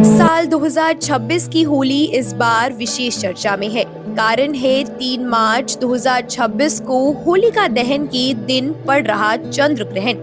साल 2026 की होली इस बार विशेष चर्चा में है। कारण है 3 मार्च 2026 को होलिका दहन के दिन पड़ रहा चंद्र ग्रहण,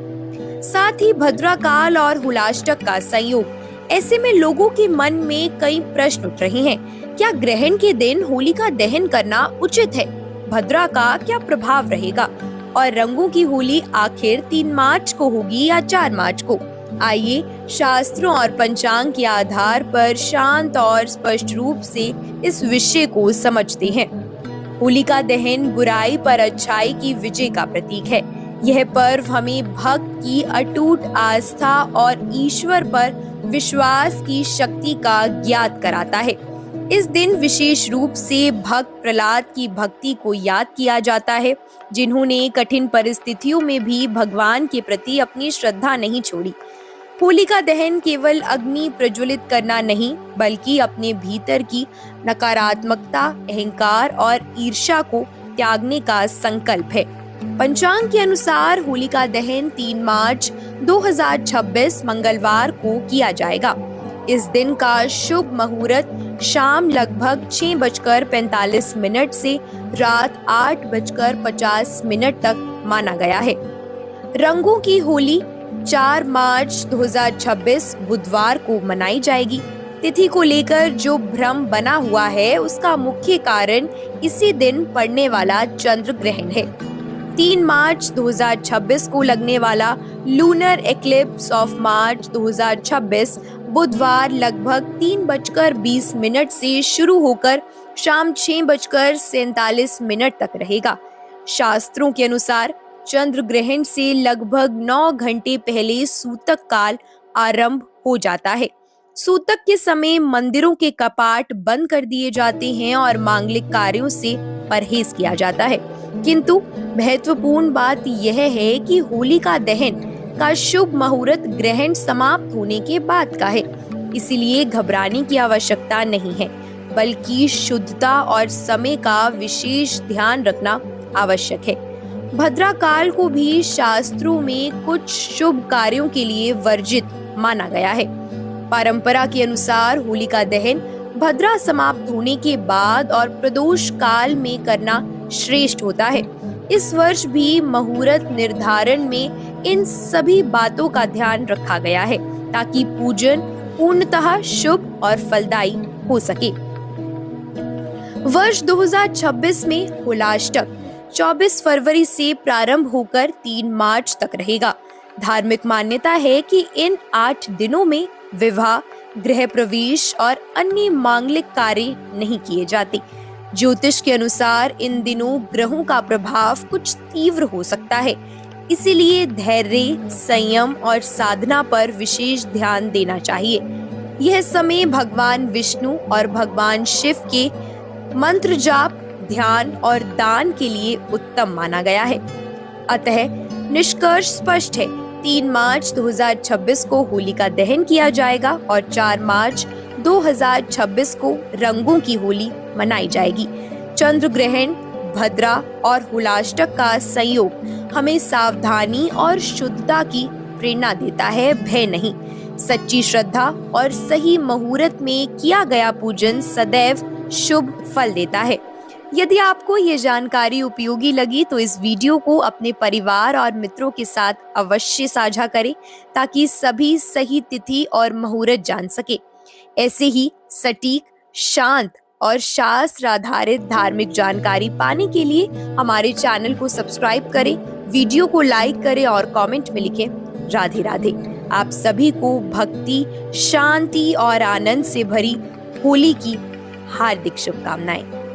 साथ ही भद्राकाल और हुलाष्टक का संयोग। ऐसे में लोगों के मन में कई प्रश्न उठ रहे हैं। क्या ग्रहण के दिन होलिका दहन करना उचित है? भद्रा का क्या प्रभाव रहेगा? और रंगों की होली आखिर 3 मार्च को होगी या 4 मार्च को? आइए शास्त्रों और पंचांग के आधार पर शांत और स्पष्ट रूप से इस विषय को समझते हैं। होलिका दहन बुराई पर अच्छाई की विजय का प्रतीक है। यह पर्व हमें भक्त की अटूट आस्था और ईश्वर पर विश्वास की शक्ति का ज्ञात कराता है। इस दिन विशेष रूप से भक्त प्रहलाद की भक्ति को याद किया जाता है, जिन्होंने कठिन परिस्थितियों में भी भगवान के प्रति अपनी श्रद्धा नहीं छोड़ी। होलिका दहन केवल अग्नि प्रज्वलित करना नहीं, बल्कि अपने भीतर की नकारात्मकता, अहंकार और ईर्ष्या को त्यागने का संकल्प है। पंचांग के अनुसार होलिका दहन 3 मार्च 2026 मंगलवार को किया जाएगा। इस दिन का शुभ मुहूर्त शाम लगभग 6:45 से रात 8:50 तक माना गया है। रंगों की होली 4 मार्च 2026 बुधवार को मनाई जाएगी। तिथि को लेकर जो भ्रम बना हुआ है, उसका मुख्य कारण इसी दिन पड़ने वाला चंद्र ग्रहण है। 3 मार्च 2026 को लगने वाला लूनर एक्लिप्स ऑफ मार्च 2026 बुधवार लगभग 3:20 से शुरू होकर शाम 6:47 तक रहेगा। शास्त्रों के अनुसार चंद्र ग्रहण से लगभग 9 घंटे पहले सूतक काल आरंभ हो जाता है। सूतक के समय मंदिरों के कपाट बंद कर दिए जाते हैं और मांगलिक कार्यों से परहेज किया जाता है। किंतु महत्वपूर्ण बात यह है कि होलिका दहन का शुभ मुहूर्त ग्रहण समाप्त होने के बाद का है। इसीलिए घबराने की आवश्यकता नहीं है, बल्कि शुद्धता और समय का विशेष ध्यान रखना आवश्यक है। भद्राकाल को भी शास्त्रों में कुछ शुभ कार्यों के लिए वर्जित माना गया है। परंपरा के अनुसार होलिका दहन भद्रा समाप्त होने के बाद और प्रदोष काल में करना श्रेष्ठ होता है। इस वर्ष भी मुहूर्त निर्धारण में इन सभी बातों का ध्यान रखा गया है, ताकि पूजन पूर्णतः शुभ और फलदायी हो सके। वर्ष 2026 में हुलाष्टक 24 फरवरी से प्रारंभ होकर 3 मार्च तक रहेगा। धार्मिक मान्यता है कि इन 8 दिनों में विवाह, गृह प्रवेश और अन्य मांगलिक कार्य नहीं किए जाते। ज्योतिष के अनुसार इन दिनों ग्रहों का प्रभाव कुछ तीव्र हो सकता है, इसीलिए धैर्य, संयम और साधना पर विशेष ध्यान देना चाहिए। यह समय भगवान विष्णु और भगवान शिव के मंत्र जाप, ध्यान और दान के लिए उत्तम माना गया है। अतः निष्कर्ष स्पष्ट है, 3 मार्च 2026 को होलिका दहन किया जाएगा और 4 मार्च 2026 को रंगों की होली मनाई जाएगी। चंद्र ग्रहण, भद्रा और हुलाष्टक का संयोग हमें सावधानी और शुद्धता की प्रेरणा देता है, भय नहीं। सच्ची श्रद्धा और सही मुहूर्त में किया गया पूजन सदैव शुभ फल देता है। यदि आपको ये जानकारी उपयोगी लगी तो इस वीडियो को अपने परिवार और मित्रों के साथ अवश्य साझा करें, ताकि सभी सही तिथि और मुहूर्त जान सके। ऐसे ही सटीक, शांत और शास्त्र आधारित धार्मिक जानकारी पाने के लिए हमारे चैनल को सब्सक्राइब करें, वीडियो को लाइक करें और कमेंट में लिखें राधे राधे। आप सभी को भक्ति, शांति और आनंद से भरी होली की हार्दिक शुभकामनाएं।